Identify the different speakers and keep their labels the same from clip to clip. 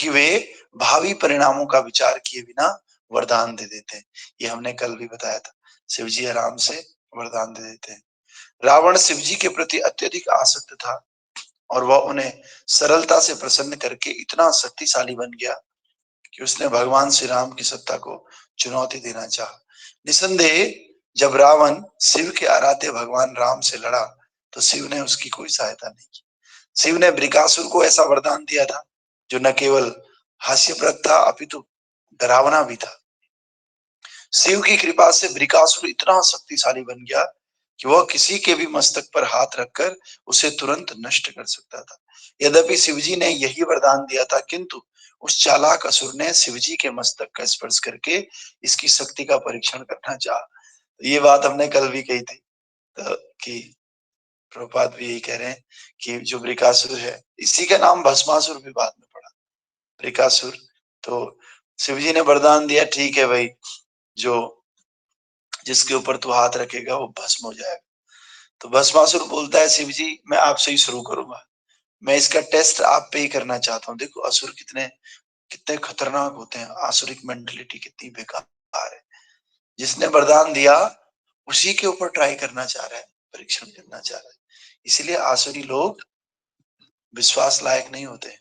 Speaker 1: कि वे भावी परिणामों का विचार किए बिना वरदान दे देते हैं। ये हमने कल भी बताया था, शिव जी आराम से वरदान दे देते हैं। रावण शिव जी के प्रति अत्यधिक आसक्त था और वह उन्हें सरलता से प्रसन्न करके इतना शक्तिशाली बन गया कि उसने भगवान श्री राम की सत्ता को चुनौती देना चाहा। निसंदेह जब रावण शिव के आराध्य भगवान राम से लड़ा तो शिव ने उसकी कोई सहायता नहीं की। शिव ने बृकासुर को ऐसा वरदान दिया था जो न केवल हास्यप्रद था अपितु डरावना भी था। शिव की कृपा से बृकासुर इतना शक्तिशाली बन गया कि वह किसी के भी मस्तक पर हाथ रखकर उसे तुरंत नष्ट कर सकता था। यद्यपि शिवजी ने यही वरदान दिया था, किंतु उस चालाक असुर ने शिवजी के मस्तक का स्पर्श करके इसकी शक्ति का परीक्षण करना चाहा। ये बात हमने कल भी कही थी, तो कि प्रभुपाद भी यही कह रहे हैं कि जो बृकासुर है, इसी का नाम भस्मासुर भी बाद में पड़ा, बृकासुर। तो शिवजी ने वरदान दिया, ठीक है भाई, जो जिसके ऊपर तू हाथ रखेगा वो भस्म हो जाएगा। तो भस्मासुर बोलता है, शिव जी मैं आपसे ही शुरू करूंगा, मैं इसका टेस्ट आप पे ही करना चाहता हूँ। देखो असुर कितने कितने खतरनाक होते हैं, आसुरिक मेंटलिटी कितनी बेकार है। जिसने वरदान दिया उसी के ऊपर ट्राई करना चाह रहा है, परीक्षण करना चाह रहा है। इसीलिए आसुरी लोग विश्वास लायक नहीं होते।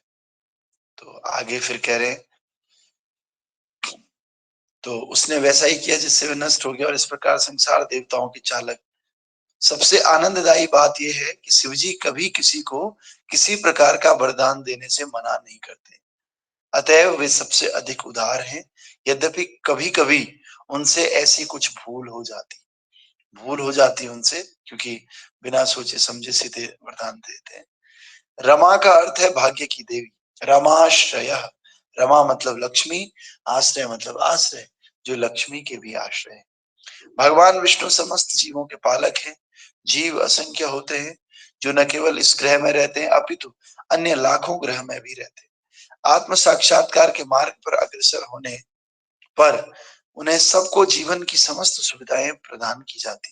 Speaker 1: तो आगे फिर कह रहे हैं, तो उसने वैसा ही किया जिससे वह नष्ट हो गया और इस प्रकार संसार देवताओं के चालक। सबसे आनंददायी बात यह है कि शिवजी कभी किसी को किसी प्रकार का वरदान देने से मना नहीं करते, अतएव वे सबसे अधिक उदार हैं। यद्यपि कभी कभी उनसे ऐसी कुछ भूल हो जाती है उनसे, क्योंकि बिना सोचे समझे सीधे वरदान देते हैं। रमा का अर्थ है भाग्य की देवी। रमाश्रय, रमा मतलब लक्ष्मी, आश्रय मतलब आश्रय, जो लक्ष्मी के भी आश्रय है। भगवान विष्णु समस्त जीवों के पालक हैं। जीव असंख्य होते हैं जो न केवल इस ग्रह में रहते हैं अपितु अन्य लाखों ग्रह में भी रहते हैं। आत्म साक्षात्कार के मार्ग पर अग्रसर होने पर उन्हें सबको जीवन की समस्त सुविधाएं प्रदान की जाती,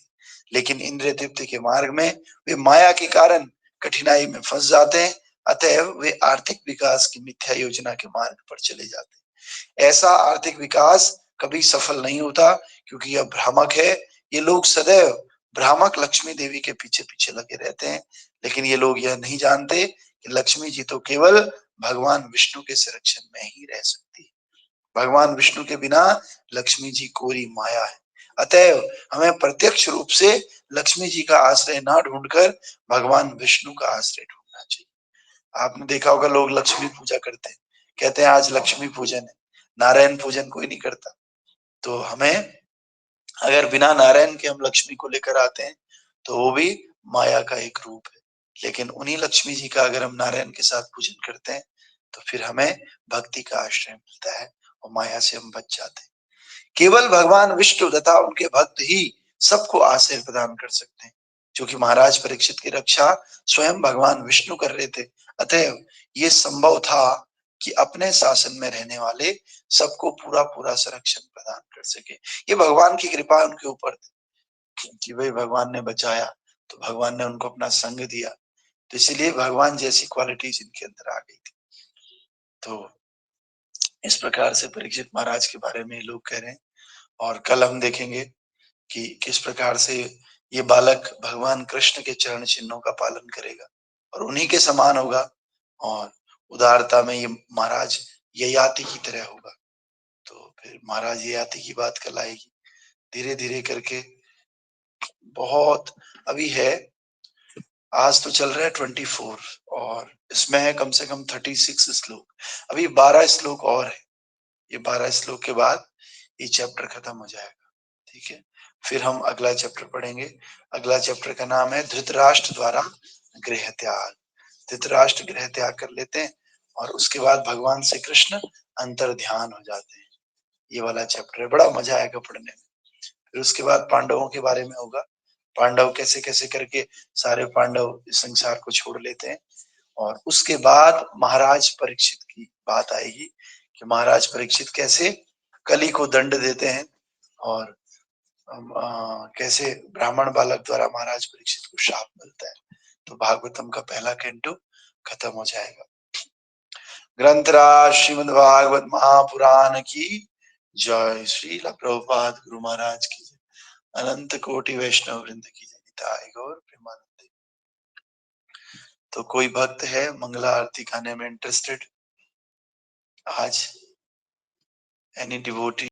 Speaker 1: लेकिन इंद्रिय तृप्ति के मार्ग में वे माया के कारण कठिनाई में फंस जाते हैं, अतएव वे आर्थिक विकास की मिथ्या योजना के मार्ग पर चले जाते हैं। ऐसा आर्थिक विकास कभी सफल नहीं होता क्योंकि यह भ्रामक है। ये लोग सदैव भ्रामक लक्ष्मी देवी के पीछे पीछे लगे रहते हैं, लेकिन ये लोग यह नहीं जानते कि लक्ष्मी जी तो केवल भगवान विष्णु के संरक्षण में ही रह सकती है। भगवान विष्णु के बिना लक्ष्मी जी कोरी माया है। अतएव हमें प्रत्यक्ष रूप से लक्ष्मी जी का आश्रय ना ढूंढकर भगवान विष्णु का आश्रय ढूंढना चाहिए। आपने देखा होगा लोग लक्ष्मी पूजा करते हैं, कहते हैं आज लक्ष्मी पूजन है, नारायण पूजन कोई नहीं करता। तो हमें अगर बिना नारायण के हम लक्ष्मी को लेकर आते हैं तो वो भी माया का एक रूप है, लेकिन उन्हीं लक्ष्मी जी का अगर हम नारायण के साथ पूजन करते हैं तो फिर हमें भक्ति का आश्रय मिलता है और माया से हम बच जाते हैं। केवल भगवान विष्णु तथा उनके भक्त ही सबको आश्रय प्रदान कर सकते हैं, क्योंकि महाराज परीक्षित की रक्षा स्वयं भगवान विष्णु कर रहे थे। अतएव ये संभव था कि अपने शासन में रहने वाले सबको पूरा पूरा संरक्षण प्रदान कर सके। ये भगवान की कृपा उनके ऊपर थी कि भाई भगवान ने बचाया, तो भगवान ने उनको अपना संग दिया, तो इसीलिए भगवान जैसी क्वालिटीज इनके अंदर आ गई थी। तो इस प्रकार से परीक्षित महाराज के बारे में लोग कह रहे हैं। और कल हम देखेंगे कि किस प्रकार से ये बालक भगवान कृष्ण के चरण चिन्हों का पालन करेगा और उन्हीं के समान होगा और उदारता में ये महाराज ययाति की तरह होगा। तो फिर महाराज ययाति की बात कल आएगी धीरे धीरे करके। बहुत अभी है, आज तो चल रहा है 24 और इसमें है कम से कम 36 श्लोक। अभी 12 श्लोक और है, ये 12 श्लोक के बाद ये चैप्टर खत्म हो जाएगा। ठीक है, फिर हम अगला चैप्टर पढ़ेंगे। अगला चैप्टर का नाम है धृतराष्ट्र द्वारा गृह त्याग। धृतराष्ट्र गृह त्याग कर लेते हैं और उसके बाद भगवान श्री कृष्ण अंतर ध्यान हो जाते हैं। ये वाला चैप्टर है, बड़ा मजा आएगा पढ़ने में। फिर उसके बाद पांडवों के बारे में होगा, पांडव कैसे कैसे करके सारे पांडव इस संसार को छोड़ लेते हैं। और उसके बाद महाराज परीक्षित की बात आएगी कि महाराज परीक्षित कैसे कली को दंड देते हैं और कैसे ब्राह्मण बालक द्वारा महाराज परीक्षित को शाप मिलता है। तो भागवतम का पहला कैंटो खत्म हो जाएगा। ग्रंथराज श्रीमद् भागवत महापुराण की जय। श्री प्रभुपाद गुरु महाराज की जय। अनंत कोटि वैष्णव वृंद की जय। निताई गौर प्रेमानंद। तो कोई भक्त है मंगला आरती गाने में इंटरेस्टेड? आज एनी डिवोटी